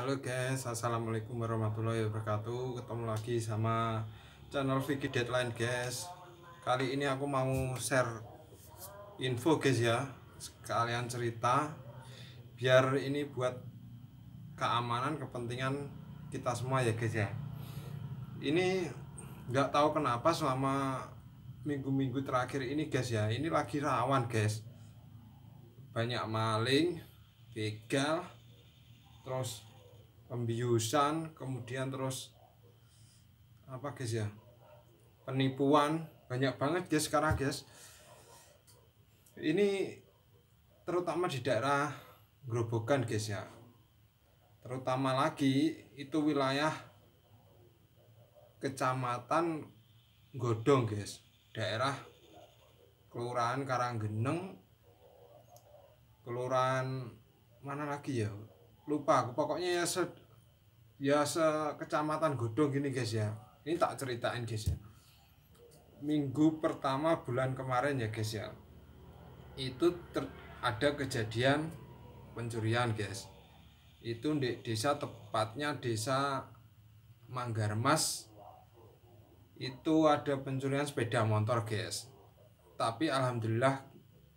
Halo guys, assalamualaikum warahmatullahi wabarakatuh. Ketemu lagi sama channel Vicky Deadline guys. Kali ini aku mau share info guys ya, sekalian cerita biar ini buat keamanan kepentingan kita semua ya guys ya. Ini nggak tahu kenapa selama minggu-minggu terakhir ini guys ya, ini lagi rawan guys. Banyak maling, begal, terus pembiusan, kemudian terus apa guys ya, penipuan, banyak banget guys sekarang guys. Ini terutama di daerah Grobogan guys ya, terutama lagi itu wilayah kecamatan Godong guys, daerah kelurahan Karanggeneng, kelurahan mana lagi ya, lupa aku, pokoknya ya sekecamatan Godong gini guys ya. Ini tak ceritain guys ya, minggu pertama bulan kemarin ya guys ya, itu ada kejadian pencurian guys. Itu di desa, tepatnya desa Manggarmas, itu ada pencurian sepeda motor guys. Tapi alhamdulillah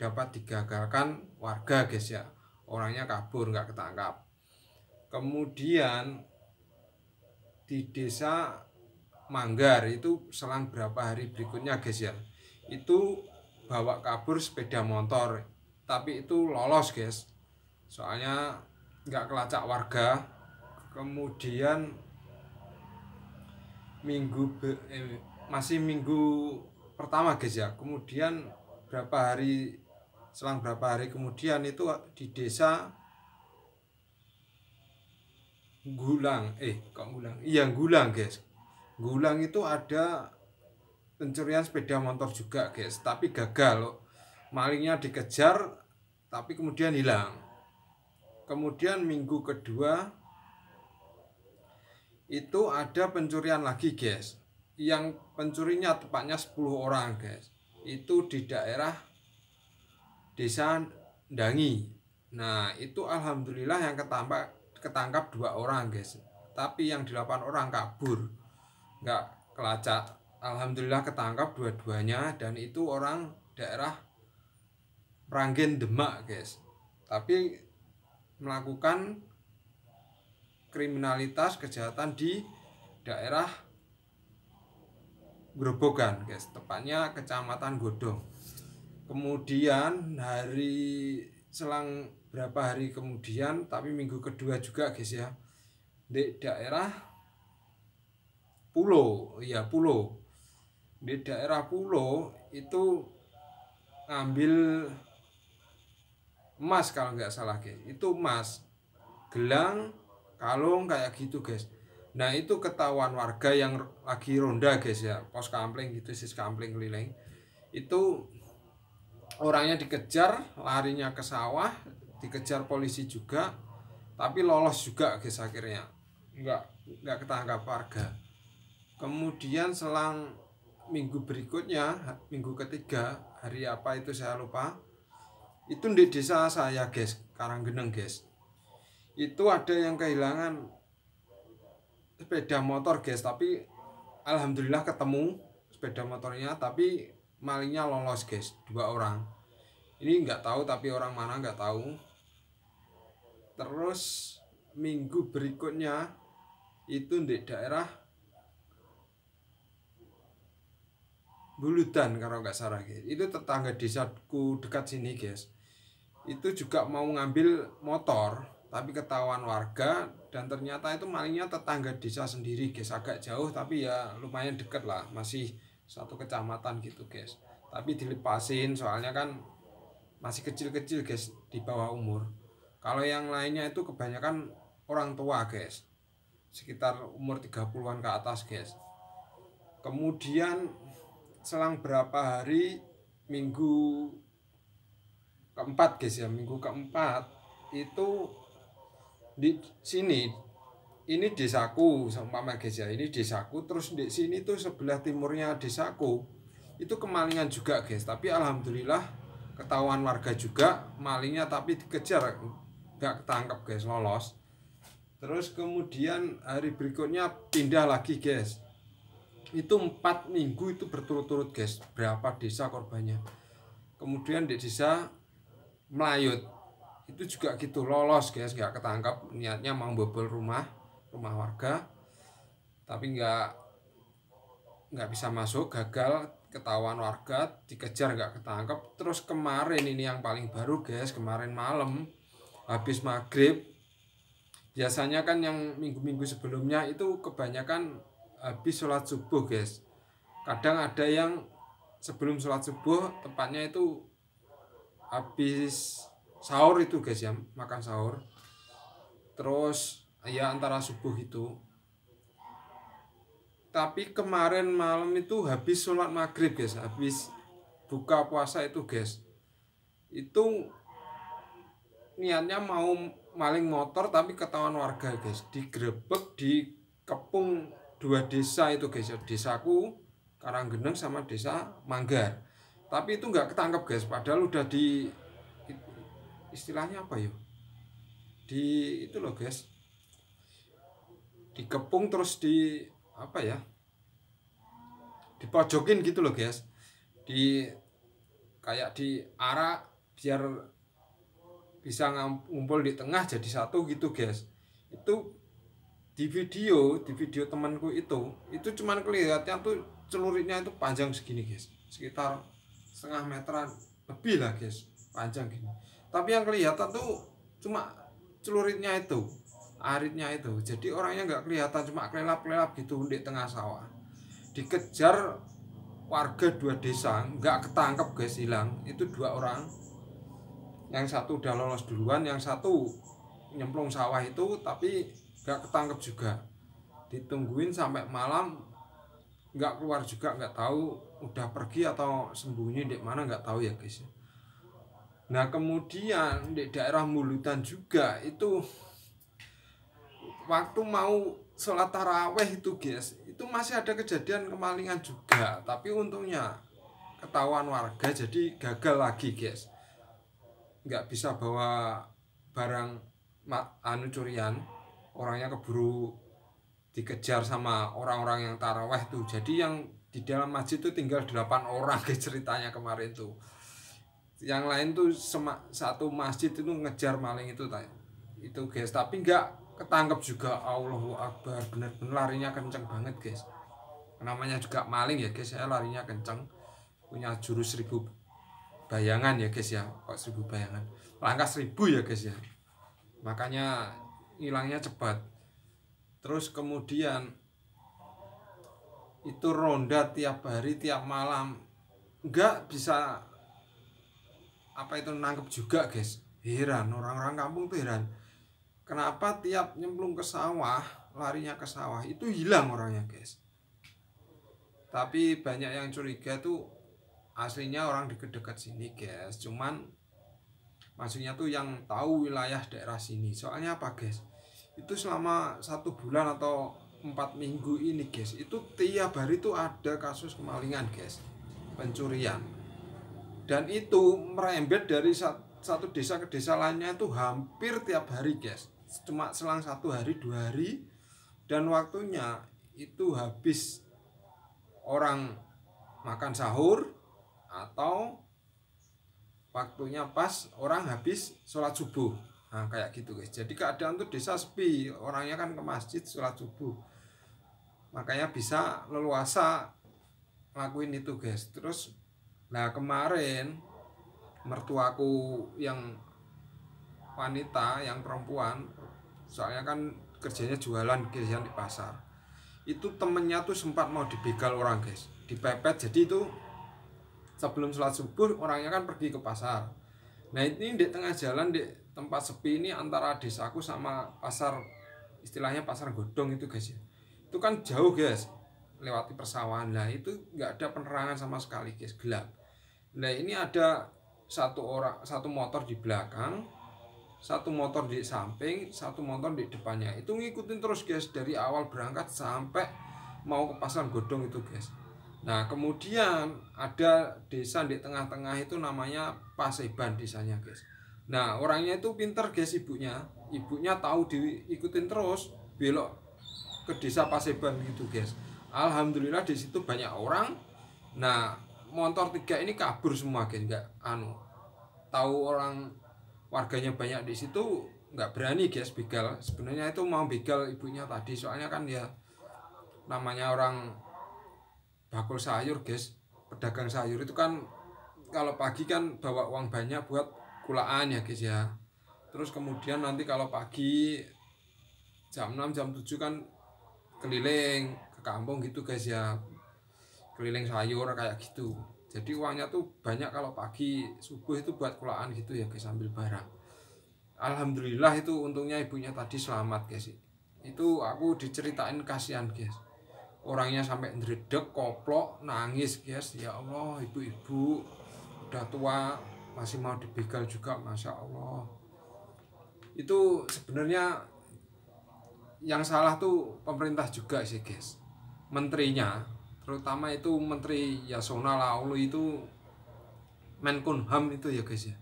dapat digagalkan warga guys ya, orangnya kabur, nggak ketangkap. Kemudian di desa Manggar itu selang berapa hari berikutnya guys ya, itu bawa kabur sepeda motor, tapi itu lolos guys, soalnya nggak kelacak warga. Kemudian masih minggu pertama guys ya, kemudian selang berapa hari kemudian itu di desa Gulang Gulang guys. Gulang itu ada pencurian sepeda motor juga guys, tapi gagal loh. Malingnya dikejar tapi kemudian hilang. Kemudian minggu kedua itu ada pencurian lagi guys, yang pencurinya tepatnya 10 orang guys. Itu di daerah desa Dangi. Nah itu alhamdulillah yang ketangkap 2 orang guys, tapi yang 8 orang kabur, nggak kelacak. Alhamdulillah ketangkap dua-duanya, dan itu orang daerah Meranggen Demak guys, tapi melakukan kriminalitas kejahatan di daerah Grobogan guys, tepatnya kecamatan Godong. Kemudian selang berapa hari kemudian, tapi minggu kedua juga guys ya, di daerah Pulo, di daerah Pulo itu ngambil emas kalau nggak salah guys. Itu emas, gelang, kalung kayak gitu guys. Nah itu ketahuan warga yang lagi ronda guys ya, pos kampling gitu, sis kampling keliling. Itu orangnya dikejar, larinya ke sawah, dikejar polisi juga, tapi lolos juga guys, akhirnya nggak ketangkap warga. Kemudian selang minggu berikutnya, minggu ketiga, hari apa itu saya lupa, itu di desa saya guys, Karanggeneng guys, itu ada yang kehilangan sepeda motor guys, tapi alhamdulillah ketemu sepeda motornya, tapi malingnya lolos guys, 2 orang. Ini nggak tahu tapi orang mana nggak tahu. Terus minggu berikutnya itu di daerah Buludan kalau nggak salah guys, itu tetangga desaku dekat sini guys. Itu juga mau ngambil motor, tapi ketahuan warga, dan ternyata itu malingnya tetangga desa sendiri guys, agak jauh tapi ya lumayan deket lah, masih satu kecamatan gitu guys. Tapi dilepasin soalnya kan masih kecil-kecil guys, di bawah umur. Kalau yang lainnya itu kebanyakan orang tua guys, sekitar umur 30-an ke atas guys. Kemudian selang berapa hari, minggu keempat guys ya, minggu keempat itu di sini, ini desaku seumpama guys ya, ini desaku, terus di sini tuh sebelah timurnya desaku itu kemalingan juga guys, tapi alhamdulillah ketahuan warga juga malingnya, tapi dikejar nggak ketangkap guys, lolos. Terus kemudian hari berikutnya pindah lagi guys. Itu 4 minggu itu berturut-turut guys, berapa desa korbannya. Kemudian di desa Melayut itu juga gitu, lolos guys, nggak ketangkap. Niatnya mau bobol rumah warga, tapi nggak bisa masuk, gagal, ketahuan warga, dikejar nggak ketangkep. Terus kemarin ini yang paling baru guys, kemarin malam habis maghrib. Biasanya kan yang minggu-minggu sebelumnya itu kebanyakan habis sholat subuh guys. Kadang ada yang sebelum sholat subuh, tepatnya itu habis sahur itu guys ya, makan sahur. Terus ya antara subuh itu. Tapi kemarin malam itu habis sholat maghrib guys, habis buka puasa itu guys, itu niatnya mau maling motor tapi ketahuan warga guys, digerebek, dikepung 2 desa itu guys ya, desaku Karanggeneng sama desa Manggar. Tapi itu nggak ketangkep guys, padahal udah di istilahnya apa ya, di itu loh guys, dikepung terus di apa ya, dipojokin gitu loh guys, di kayak di arah biar bisa ngumpul di tengah jadi satu gitu guys. Itu di video temanku itu cuman kelihatannya tuh celuritnya itu panjang segini guys, sekitar setengah meteran lebih lah guys, panjang gini. Tapi yang kelihatan tuh cuma celuritnya itu, aritnya itu. Jadi orangnya nggak kelihatan, cuma kelelap-kelelap gitu di tengah sawah. Dikejar warga 2 desa, nggak ketangkep guys, hilang. Itu 2 orang. Yang satu udah lolos duluan, yang satu nyemplung sawah itu tapi nggak ketangkep juga. Ditungguin sampai malam, nggak keluar juga, nggak tahu udah pergi atau sembunyi di mana, nggak tahu ya guys. Nah kemudian di daerah Mulutan juga itu waktu mau sholat taraweh itu guys, itu masih ada kejadian kemalingan juga. Tapi untungnya ketahuan warga jadi gagal lagi guys, nggak bisa bawa barang curian, orangnya keburu dikejar sama orang-orang yang taraweh tuh. Jadi yang di dalam masjid tuh tinggal 8 orang guys, ceritanya kemarin tuh. Yang lain tuh satu masjid itu ngejar maling itu guys, tapi nggak ketangkep juga. Allahu Akbar, bener-bener larinya kenceng banget guys. Namanya juga maling ya guys, saya larinya kenceng, punya jurus 1000 bayangan ya guys ya, kok 1000 bayangan, langkah 1000 ya guys ya, makanya hilangnya cepat. Terus kemudian itu ronda tiap hari tiap malam, nggak bisa apa itu nangkep juga guys. Heran, orang-orang kampung tuh heran, kenapa tiap nyemplung ke sawah, larinya ke sawah itu hilang orangnya guys. Tapi banyak yang curiga tuh aslinya orang dekat-dekat sini guys, cuman maksudnya tuh yang tahu wilayah daerah sini. Soalnya apa guys, itu selama 1 bulan atau 4 minggu ini guys, itu tiap hari tuh ada kasus kemalingan guys, pencurian. Dan itu merembet dari satu desa ke desa lainnya itu hampir tiap hari guys, cuma selang 1 hari 2 hari. Dan waktunya itu habis orang makan sahur atau waktunya pas orang habis sholat subuh. Nah kayak gitu guys, jadi keadaan tuh desa sepi, orangnya kan ke masjid sholat subuh, makanya bisa leluasa ngelakuin itu guys. Terus nah kemarin mertuaku yang wanita, yang perempuan, soalnya kan kerjanya jualan guys di pasar, itu temennya tuh sempat mau dibegal orang guys, dipepet. Jadi itu sebelum sholat subuh orangnya kan pergi ke pasar. Nah ini di tengah jalan, di tempat sepi ini antara desaku sama pasar, istilahnya pasar godong itu guys ya, itu kan jauh guys, lewati persawahan. Nah itu nggak ada penerangan sama sekali guys, gelap. Nah ini ada satu motor di belakang, satu motor di samping, satu motor di depannya. Itu ngikutin terus guys dari awal berangkat sampai mau ke pasar godong itu guys. Nah kemudian ada desa di tengah-tengah itu namanya Paseban desanya guys. Nah orangnya itu pinter guys, ibunya tahu diikutin terus belok ke desa Paseban gitu guys. Alhamdulillah di situ banyak orang. Nah motor 3 ini kabur semua guys, nggak tahu orang warganya banyak di situ, nggak berani guys begal. Sebenarnya itu mau begal ibunya tadi, soalnya kan ya namanya orang bakul sayur guys, pedagang sayur itu kan kalau pagi kan bawa uang banyak buat kulaan ya guys ya. Terus kemudian nanti kalau pagi jam 6 jam 7 kan keliling ke kampung gitu guys ya, keliling sayur kayak gitu. Jadi uangnya tuh banyak kalau pagi subuh itu buat kulaan gitu ya guys, ambil barang. Alhamdulillah itu untungnya ibunya tadi selamat guys. Itu aku diceritain kasihan guys, orangnya sampai ndredeg koplok nangis guys. Ya Allah, ibu-ibu udah tua masih mau dibegal juga, masya Allah. Itu sebenarnya yang salah tuh pemerintah juga sih guys, menterinya, terutama itu Menteri Yasona Lauli itu, Menkumham itu ya guys ya.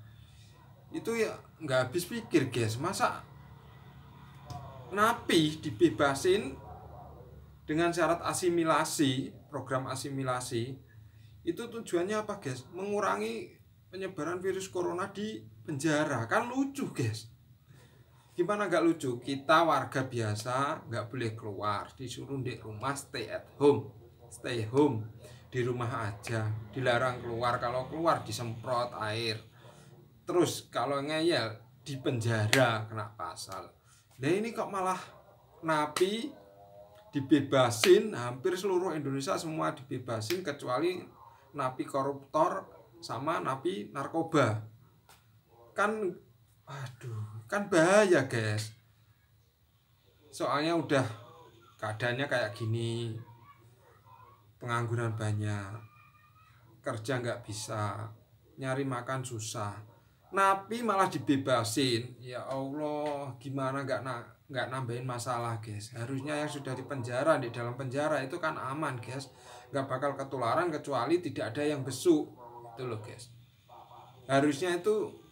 Itu ya nggak habis pikir guys, masa napi dibebasin dengan syarat asimilasi, program asimilasi. Itu tujuannya apa guys? Mengurangi penyebaran virus corona di penjara. Kan lucu guys. Gimana nggak lucu? Kita warga biasa nggak boleh keluar, disuruh di rumah, stay at home, stay home, di rumah aja, dilarang keluar. Kalau keluar disemprot air. Terus kalau ngeyel di penjara, kena pasal. Nah ini kok malah napi dibebasin, hampir seluruh Indonesia semua dibebasin kecuali napi koruptor sama napi narkoba. Kan aduh, kan bahaya guys. Soalnya udah keadaannya kayak gini, pengangguran banyak, kerja nggak bisa, nyari makan susah, napi malah dibebasin. Ya Allah, gimana nggak nambahin masalah guys. Harusnya yang sudah di penjara, di dalam penjara itu kan aman guys, nggak bakal ketularan kecuali tidak ada yang besuk itu loh guys. Harusnya itu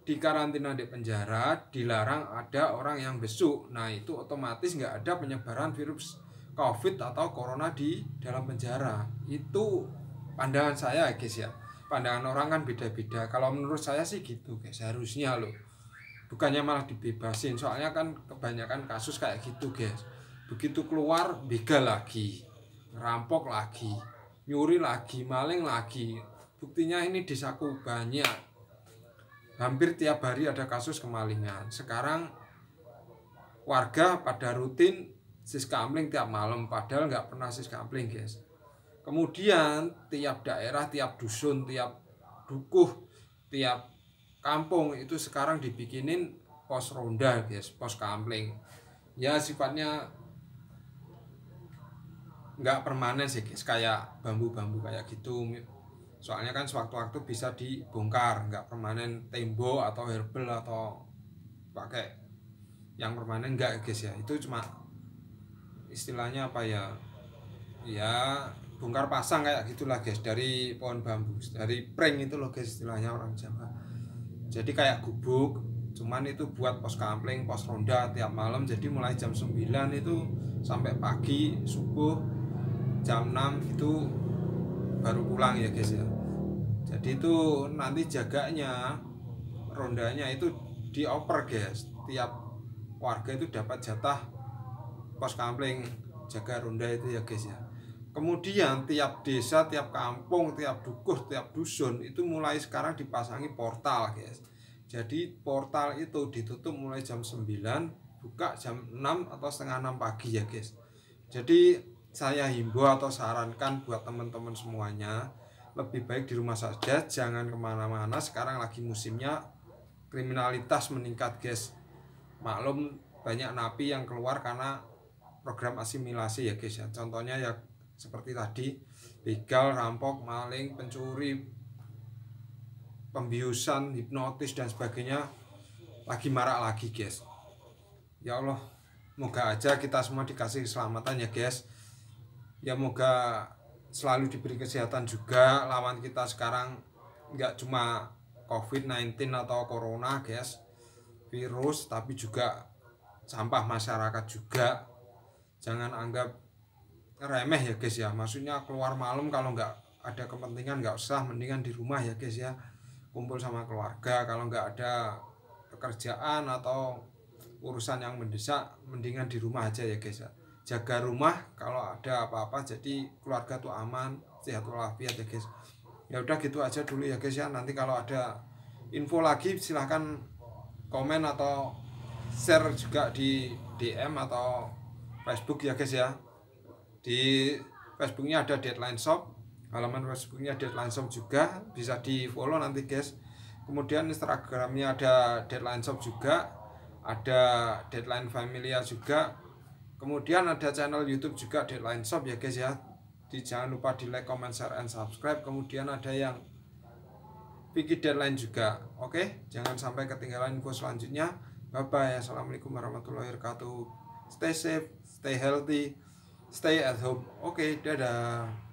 di karantina di penjara, dilarang ada orang yang besuk. Nah itu otomatis nggak ada penyebaran virus COVID atau corona di dalam penjara. Itu pandangan saya guys ya. Pandangan orang kan beda-beda. Kalau menurut saya sih gitu guys, harusnya loh. Bukannya malah dibebasin. Soalnya kan kebanyakan kasus kayak gitu guys. Begitu keluar begal lagi, ngerampok lagi, nyuri lagi, maling lagi. Buktinya ini desaku banyak, hampir tiap hari ada kasus kemalingan. Sekarang warga pada rutin siskamling tiap malam, padahal nggak pernah siskamling guys. Kemudian tiap daerah, tiap dusun, tiap dukuh, tiap kampung itu sekarang dibikinin pos ronda guys, pos kamling. Ya sifatnya nggak permanen sih guys, kayak bambu-bambu kayak gitu. Soalnya kan sewaktu-waktu bisa dibongkar, nggak permanen tembok atau herbal atau pakai yang permanen enggak guys ya. Itu cuma istilahnya apa ya, ya bongkar pasang kayak gitulah guys, dari pohon bambu, dari prank itu loh guys istilahnya orang Jawa. Jadi kayak gubuk, cuman itu buat pos kampling, pos ronda tiap malam. Jadi mulai jam 9 itu sampai pagi subuh jam 6 itu baru pulang ya guys ya. Jadi itu nanti jaganya, rondanya itu dioper guys. Tiap warga itu dapat jatah pos kampling jaga ronda itu ya guys ya. Kemudian tiap desa, tiap kampung, tiap dukuh, tiap dusun itu mulai sekarang dipasangi portal guys. Jadi portal itu ditutup mulai jam 9, buka jam 6 atau setengah 6 pagi ya guys. Jadi saya himbau atau sarankan buat teman-teman semuanya, lebih baik di rumah saja, jangan kemana-mana. Sekarang lagi musimnya kriminalitas meningkat guys. Maklum banyak napi yang keluar karena program asimilasi ya guys ya. Contohnya ya seperti tadi, begal, rampok, maling, pencuri, pembiusan, hipnotis dan sebagainya lagi marak lagi guys. Ya Allah, moga aja kita semua dikasih keselamatan ya guys. Ya moga selalu diberi kesehatan juga. Lawan kita sekarang nggak cuma COVID-19 atau corona guys, virus, tapi juga sampah masyarakat juga. Jangan anggap remeh ya guys ya, maksudnya keluar malam kalau nggak ada kepentingan nggak usah, mendingan di rumah ya guys ya, kumpul sama keluarga. Kalau nggak ada pekerjaan atau urusan yang mendesak, mendingan di rumah aja ya guys ya, jaga rumah. Kalau ada apa-apa jadi keluarga tuh aman, sehat walafiat ya guys. Ya udah gitu aja dulu ya guys ya, nanti kalau ada info lagi silahkan komen atau share juga di DM atau Facebook ya guys ya. Di Facebooknya ada Deadline Shop, halaman Facebooknya Deadline Shop juga, bisa di follow nanti guys. Kemudian Instagramnya ada Deadline Shop juga, ada Deadline Familia juga. Kemudian ada channel YouTube juga Deadline Shop ya guys ya. Jangan lupa di like, comment, share, and subscribe. Kemudian ada yang Vicky Deadline juga. Oke, jangan sampai ketinggalan info selanjutnya. Bye bye. Assalamualaikum warahmatullahi wabarakatuh. Stay safe, stay healthy, stay at home. Oke, dadah.